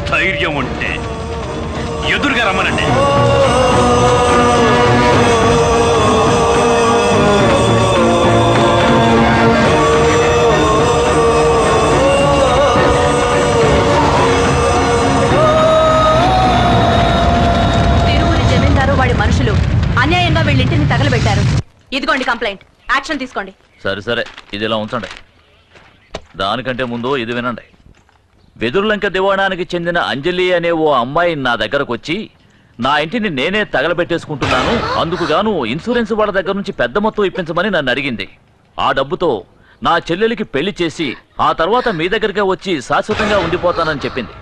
D: ధైర్యం ఉంటే ఎదురుగా రమ్మనండి.
G: తిరువూరి జమీందారు వాడి మనుషులు అన్యాయంగా వీళ్ళింటిని తగలబెట్టారు. ఇదిగోండి కంప్లైంట్, యాక్షన్ తీసుకోండి.
I: సరే సరే, ఇది ఇలా ఉంచండి. దానికంటే ముందు ఇది వినండి. వెదురులంక దివాణానికి చెందిన అంజలి అనే ఓ అమ్మాయి నా దగ్గరకు వచ్చి నా ఇంటిని నేనే తగలబెట్టేసుకుంటున్నాను, అందుకు గాను ఇన్సూరెన్స్ వాళ్ళ దగ్గర నుంచి పెద్ద మొత్తం ఇప్పించమని నన్ను అడిగింది. ఆ డబ్బుతో నా చెల్లెలికి పెళ్లి చేసి ఆ తర్వాత మీ దగ్గరకే వచ్చి శాశ్వతంగా ఉండిపోతానని చెప్పింది.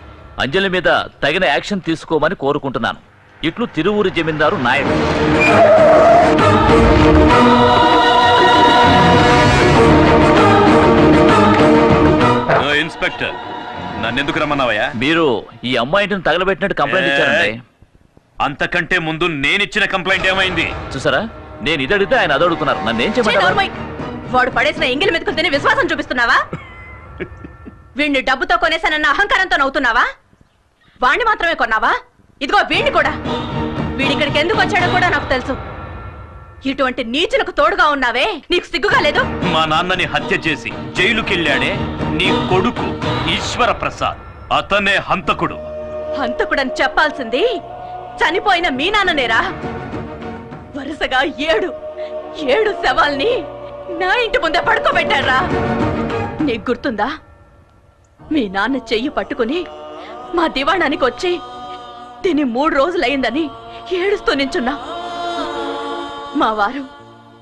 I: అంజలి మీద తగిన యాక్షన్ తీసుకోమని కోరుకుంటున్నాను. ఇట్లు తిరువూరి జమీందారు నాయుడు.
D: ఇన్స్పెక్టర్, నన్నెందుకు రమ్మన్నావయ్యా?
I: మీరు ఈ అమ్మాయిని తగలబెట్టినట్టు కంప్లైంట్ ఇచ్చారండి.
D: అంతకంటే ముందు నేనిచ్చిన కంప్లైంట్ ఏమైంది
I: చూసారా? నేను ఇది అడిగితే ఆయన అది అడుగుతున్నారు. నన్నేం చేయమంటారు?
G: వాడు పడేసిన ఎంగిల్ మెతుకులు తిని విశ్వాసం చూపిస్తున్నావా? వీణ్ణి డబ్బుతో కొనేసానన్న అహంకారంతో నవ్వుతున్నావా? వాణ్ణి మాత్రమే కొన్నావా? ఇదిగో వీణ్ణి కూడా. వీడిక్కడికి ఎందుకు వచ్చాడో కూడా నాకు తెలుసు. ఇటువంటి నీచులకు తోడుగా ఉన్నావే, నీకు సిగ్గుగా లేదు?
D: మా నాన్నని హత్య చేసి జైలుకెళ్ళాడే నీ కొడుకు ఈశ్వర ప్రసాద్, అతనే హంతకుడు.
G: హంతకుడని చెప్పాల్సింది చనిపోయిన మీ నాన్ననేరా. వరుసగా 7 శవాల్ని నా ఇంటి ముందే పడుకోబెట్టారా. నీకు గుర్తుందా? మీ నాన్న చెయ్యి పట్టుకుని మా దివాణానికి వచ్చి దీని 3 రోజులయ్యిందని ఏడుస్తూ నించున్నా. మా వారు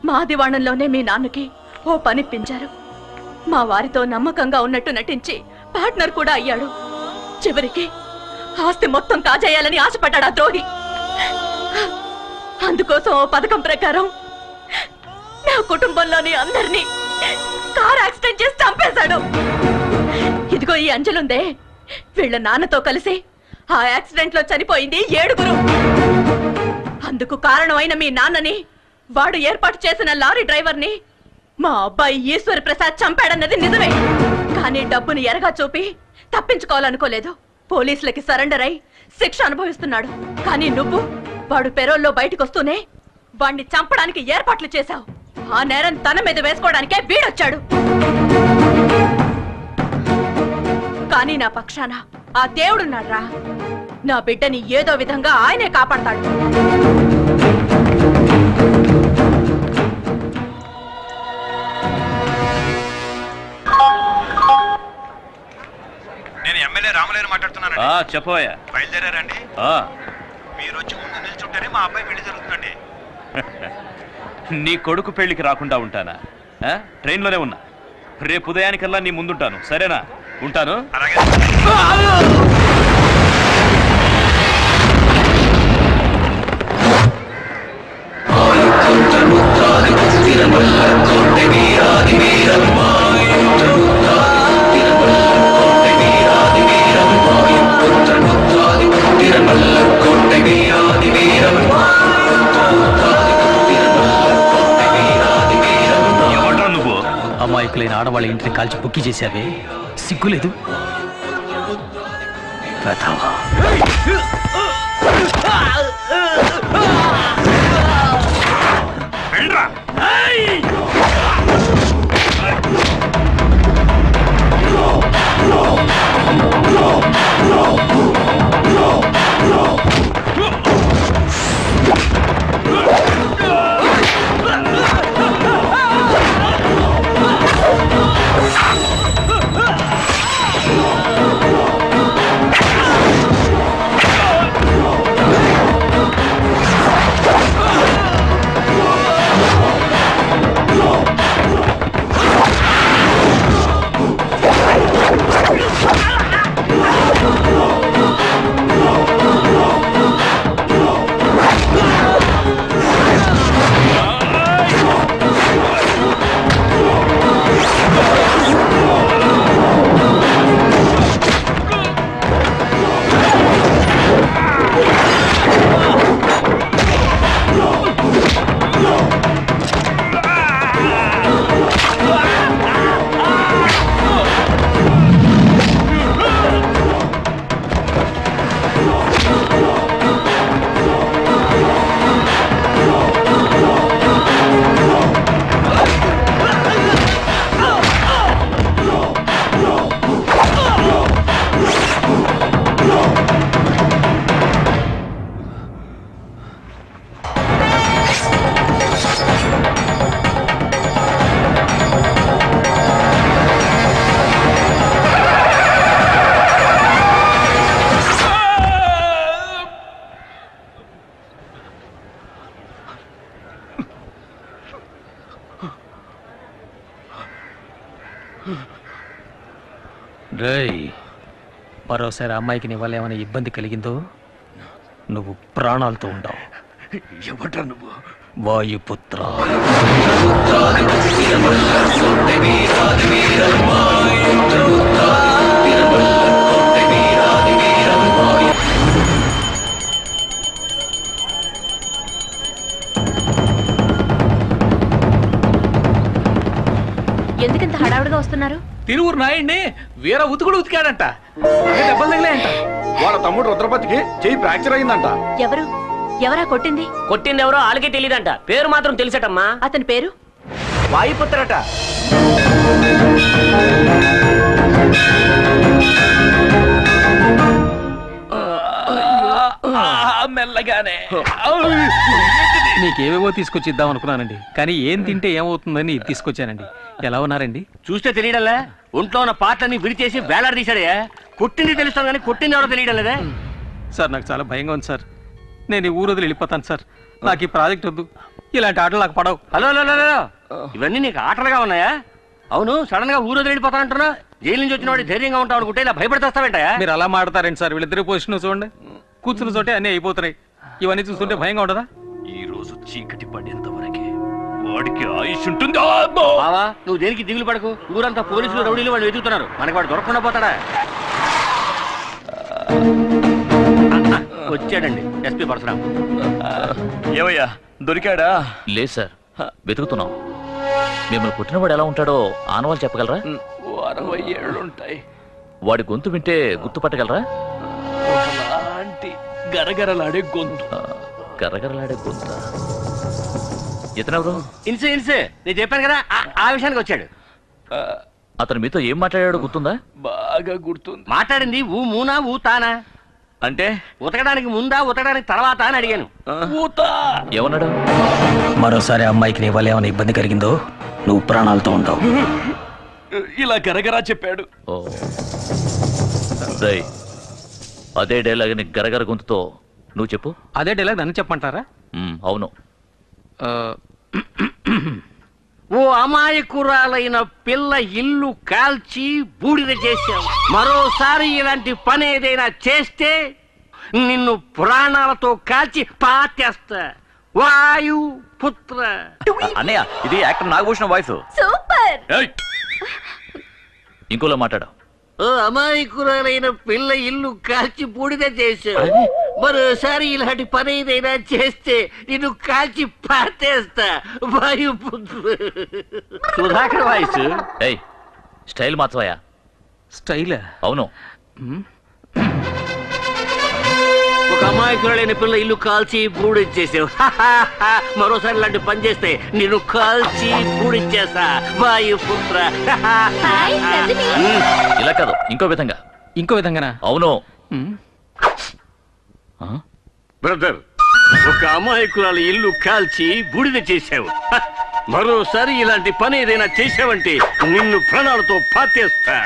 G: మా దివాణంలోనే మీ నాన్నకి ఓ పనిప్పించారు. మా వారితో నమ్మకంగా ఉన్నట్టు నటించి పార్ట్నర్ కూడా అయ్యాడు. చివరికి ఆస్తి మొత్తం కాజేయాలని ఆశపడ్డాడు ఆ ద్రోహి. అందుకోసం ఓ పథకం ప్రకారం నా కుటుంబంలోని అందరినీ కార్ యాక్సిడెంట్ చేసి చంపేశాడు. ఇదిగో ఈ అంజలుందే, వీళ్ళ నాన్నతో కలిసి ఆ యాక్సిడెంట్ లో చనిపోయింది 7. అందుకు కారణమైన మీ నాన్నని, వాడు ఏర్పాటు చేసిన లారీ డ్రైవర్ని మా అబ్బాయి ఈశ్వర్ ప్రసాద్ చంపాడన్నది నిజమే. కానీ డబ్బుని ఎరగా చూపి తప్పించుకోవాలనుకోలేదు. పోలీసులకి సరెండర్ అయి శిక్ష అనుభవిస్తున్నాడు. కానీ నువ్వు వాడు పెరోల్లో బయటకు వస్తూనే వాణ్ణి చంపడానికి ఏర్పాట్లు చేశావు. ఆ నేరం తన మీద వేసుకోవడానికే వీడొచ్చాడు. కానీ నా పక్షాన ఆ దేవుడున్నాడ్రా. నా బిడ్డని ఏదో విధంగా ఆయనే కాపాడతాడు.
M: నేను ఎమ్మెల్యే రామలేరు మాట్లాడుతున్నాను.
D: చెప్పవయ్యా.
M: బయలుదేరారండి?
D: మీరు వచ్చి ముందు నిల్చుంటేనే మా అబ్బాయి పెళ్లి జరుగుతుందండి. నీ కొడుకు పెళ్లికి రాకుండా ఉంటానా? ట్రైన్లోనే ఉన్నా. రేపు ఉదయానికల్లా నీ ముందుంటాను, సరేనా? ఉంటాను.
C: అమాయకులైన ఆడవాళ్ళ ఇంటిని కాల్చి బుక్కి చేశావే, సిగ్గులేదు? రేయ్, మరోసారి అమ్మాయికి నీ వల్ల ఏమైనా ఇబ్బంది కలిగిందో నువ్వు ప్రాణాలతో ఉండవు.
D: ఎవడ్రా నువ్వు?
C: వాయుపుత్ర.
G: ఎందుకంత హడావుడిగా వస్తున్నారు?
K: తిరువురు నాయుడిని వీర ఉతుకుడు ఉతికాడంట, దెబ్బలు తగిలాయంట.
N: వాళ్ళ తమ్ముడు రుద్రపతికి చెయ్యి ఫ్రాక్చర్ అయిందంట.
G: ఎవరా కొట్టింది?
B: కొట్టింది ఎవరో వాళ్ళకే తెలియదంట, పేరు మాత్రం తెలిసటమ్మా.
G: అతని పేరు
B: వాయుపుత్రట.
K: మెల్లగానే
C: నీకేవేవో తీసుకొచ్చి ఇద్దాం అనుకున్నానండి, కానీ ఏం తింటే ఏమవుతుందని తీసుకొచ్చానండి. ఎలా ఉన్నారండి?
B: చూస్తే తెలియడలే, ఒంట్లో ఉన్న పాటలన్నీ విడిచేసి వేలాడ తీశాడే. కొట్టింది తెలుస్తాను కానీ కొట్టింది ఎవరో తెలియడం లేదే.
C: సార్ నాకు చాలా భయంగా ఉంది సార్, నేను ఈ ఊరు వదిలి వెళ్ళిపోతాను సార్. నాకు ఈ ప్రాజెక్ట్ వద్దు, ఇలాంటి ఆటలు నాకు పడవు.
B: హలో హలో, ఇవన్నీ నీకు ఆటలుగా ఉన్నాయా? అవును, సడన్ గా ఊరు వదిలి వెళ్ళిపోతానంటున్నా. జైలు నుంచి వచ్చిన వాడు ధైర్యంగా ఉంటావు అనుకుంటే ఇలా భయపడతావేంటయా?
C: మీరు అలా మాడతారండి సార్. వీళ్ళిద్దరి పొజిషన్ చూడండి, కూర్చున్న చోటే అన్నీ అయిపోతున్నాయి. ఇవన్నీ చూస్తుంటే భయంగా ఉండదా?
D: ఈ రోజు చీకటి పడేంత వరకే వాడికి ఆయుష్ ఉంటుంది.
B: బావా, నువ్వు దేనికి దిగులు పడకు. ఊరంతా పోలీసులు రౌడీలు వాళ్ళు వెతుకుతున్నారు, మనకి వాడు దొరకకుండా పోతాడా? వచ్చాడండి ఎస్పీ పరశురాం.
D: ఏమయ్యా, దొరికాడా?
I: లేదు సార్, వెతుకుతున్నాం. మిమ్మల్ని పుట్టినవాడు ఎలా ఉంటాడో ఆనవాళ్ళు చెప్పగలరా?
K: 60 ఏళ్ళుంటాయి.
I: వాడి గొంతు వింటే గుర్తుపట్టగలరా?
K: అలాంటి గరగరలాడే గొంతు.
I: గరగరలాడే గొంత. ఇతనెవరు?
B: ఇన్సే నేను చెప్పాను కదా, ఆ విషయానికి వచ్చాడు.
I: అతను మీతో ఏం మాట్లాడాడో గుర్తుందా?
K: బాగా గుర్తుంది.
B: మాట్లాడింది ఊ మూనా ఊ తానా
D: అంటే
B: ఉతకడానికి ముందా ఉతకడానికి తర్వాత అని అడిగాను.
I: ఏమన్నాడు?
C: మరోసారి అమ్మాయికి నీ వల్ల ఏమైనా ఇబ్బంది కలిగిందో నువ్వు ప్రాణాలతో ఉండవు.
K: ఇలా గరగరా చెప్పాడు.
I: అదే డైలాగ్ ని గరగర గొంతుతో నువ్వు చెప్పు.
C: అదే డైలాగ్ నన్ను చెప్పమంటారా?
I: అవును.
B: ఓ అమాయకురాలైన పిల్ల ఇల్లు కాల్చి బూడిద చేశావు. మరోసారి ఇలాంటి పని ఏదైనా చేస్తే నిన్ను ప్రాణాలతో కాల్చి పాతేస్తా. వాయు పుత్ర.
I: అన్నయ్య, ఇది యాక్టర్ నాగభూషణ వాయిస్.
F: సూపర్.
I: ఇంకోలో మాట్లాడు.
B: ఓ అమాయకురాలైన పిల్ల ఇల్లు కాల్చి బూడిద చేశావు. మరోసారి ఇలాంటి పని ఏదైనా చేస్తే నిన్ను కాల్చి పాతేస్తా. వాయు పుత్ర. సుధాకర్ వాయిస్.
D: ఏయ్, స్టైల్ మార్చవయ్యా.
C: స్టైల్?
D: అవును.
B: ఒక అమాయకురాలైన పిల్ల ఇల్లు కాల్చి బూడిచ్చేసావు. మరోసారి ఇలాంటి పని చేస్తే నిన్ను కాల్చి బూడిచ్చేస్తా. వాయుపుత్ర.
D: ఇలా కాదు, ఇంకో విధంగా.
C: ఇంకో విధంగానా?
D: అవును.
B: బ్రదర్, ఒక అమాయకురాలు ఇల్లు కాల్చి బూడిద చేశావు. మరోసారి ఇలాంటి పని ఏదైనా చేశావంటే నిన్ను ప్రాణాలతో పాతేస్తా.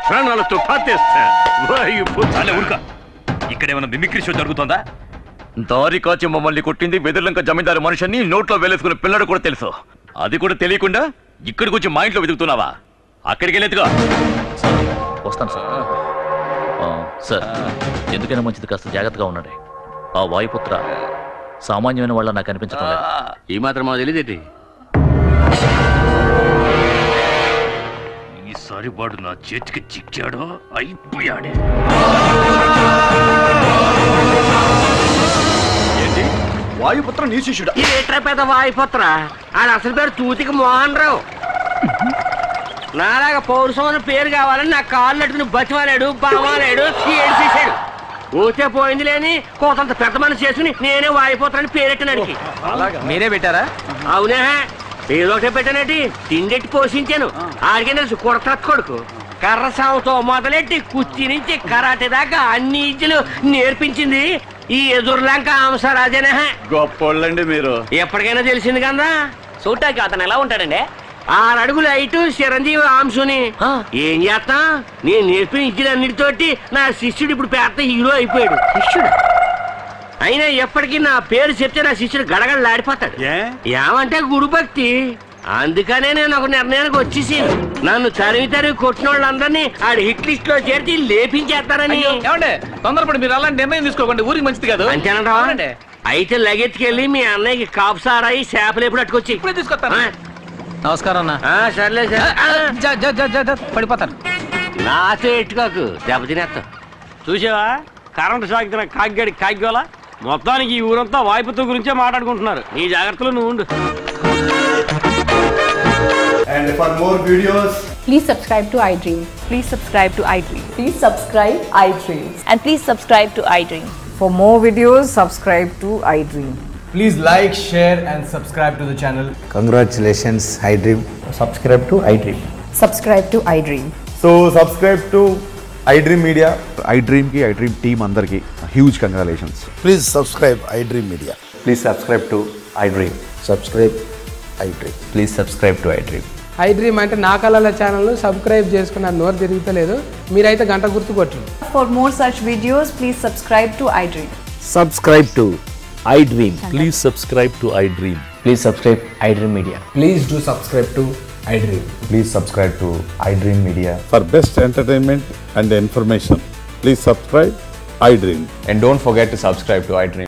B: ప్రాణాలతో పాతేస్తా.
D: ఊరుక. ఇక్కడేమైనా మిమిక్రీ షో జరుగుతుందా?
I: దారి కాచి మమ్మల్ని కొట్టింది వెదుర్లంక జమీందారు మనుషుని నోట్లో వేలేసుకున్న పిల్లడు కూడా తెలుసు. అది కూడా తెలియకుండా ఇక్కడికి వచ్చి మా ఇంట్లో వెతుకుతున్నావా? అక్కడికి వెళ్ళేదిగా.
D: వస్తాను సార్. సార్, ఎందుకైనా మంచిది కాస్త జాగ్రత్తగా ఉండండి. ఆ వాయుపుత్ర సామాన్యమైన వాళ్ళ నాకు అనిపించడం లేదు.
B: ఈ మాత్రం మాకు తెలియదేంటి?
D: ఈసారి వాడు నా చేతికి చిక్కాడో అయిపోయాడే.
N: ఏంటి? వాయుపుత్ర నీ శిష్యుడా?
B: ఏట్రా పెద్ద వాయుపుత్ర? ఆయన అసలు పేరు తూతికి మోహన్ రావు. నాలాగా పౌరుషం అనే పేరు కావాలని నా కాళ్ళు అట్టుకుని బతిమాలాడు, బామాలాడు, ఏడ్చేసాడు. ఊతే పోయింది లేని కోతంత పెద్ద మనసు చేసుకుని నేనే వాయిపోతానని పేరెట్టినాడు.
C: మీరే పెట్టారా?
B: అవునే, ఏదో ఒకటే పెట్టానండి. తిండెట్టి పోషించాను. ఆడికే తెలుసు కొడత కొడుకు. కర్ర సాగుతో మొదలెట్టి కుర్చీ నుంచి కరాటే దాకా అన్ని ఇజ్జలు నేర్పించింది ఈ ఎదురులంక అంశరాజనే.
N: గొప్పోళ్ళండి మీరు.
B: ఎప్పటికైనా తెలిసింది కదా. చూడటానికి అతను ఎలా ఉంటాడండి? 6 అడుగులు హైటు, చిరంజీవి అంశుని. ఏం చేస్తా, నేను నేర్పిన ఇజ్జలన్నిటితోటి నా శిష్యుడు ఇప్పుడు పెద్ద హీరో అయిపోయాడు. శిష్యుడు అయినా ఎప్పటికీ నా పేరు చెప్తే నా శిష్యుడు గడగడలాడిపోతాడు. ఏమంటే గురు భక్తి. అందుకనే నేను ఒక నిర్ణయానికి వచ్చేసి నన్ను తరివి కొట్టిన వాళ్ళందరినీ ఆడి హిట్ లిస్ట్ లో చేర్చి లేపించేస్తారని.
C: తొందరపడి మీరు అలాంటి నిర్ణయం తీసుకోకండి, ఊరికి మంచిది కాదు.
B: అంతేనంటావా? అయితే లగెత్తుకెళ్ళి మీ అన్నయ్యకి కాపు సారాయి చేపలు ఎప్పుడు అట్టుకొచ్చి
C: ఇప్పుడే తీసుకొస్తాను. నమస్కారం అన్న.
B: సర్లే సార్.
C: పడిపోతాను.
B: నాతో ఎట్టుకోకు, దెబ్బతినేస్తా.
J: చూసావా, కరెంటు సాగుతున్న కాగ్గాడి కాగ్యోలా. మొత్తానికి ఈ ఊరంతా వాయుపుత్ర గురించే మాట్లాడుకుంటున్నారు. నీ జాగ్రత్తలో నువ్వు ఉండు.
O: And for more videos,
P: please subscribe to iDream.
G: Please subscribe to iDream.
P: Please subscribe iDream.
G: And please subscribe to iDream.
P: For more videos, subscribe to iDream.
O: please like, share and subscribe to the channel.
Q: Congratulations, iDream.
O: Subscribe to iDream.
P: Subscribe to iDream.
O: So subscribe to iDream Media. iDream ki iDream team andarki huge congratulations.
Q: Please subscribe iDream Media.
O: Please subscribe to iDream.
Q: Subscribe iDream.
O: Please subscribe to iDream.
R: iDream అంటే నా కళల channel subscribe చేసుకున్న నోరు తిరుగుతలేదు, మీరైతే గంట గుర్తు కొట్టండి.
P: For more such videos, please subscribe to iDream.
Q: Subscribe to iDream.
O: Please subscribe to iDream.
Q: Please subscribe iDream Media.
O: Please do subscribe to iDream. Please subscribe to iDream Media. For best entertainment and information, please subscribe iDream.
Q: And don't forget to subscribe to iDream.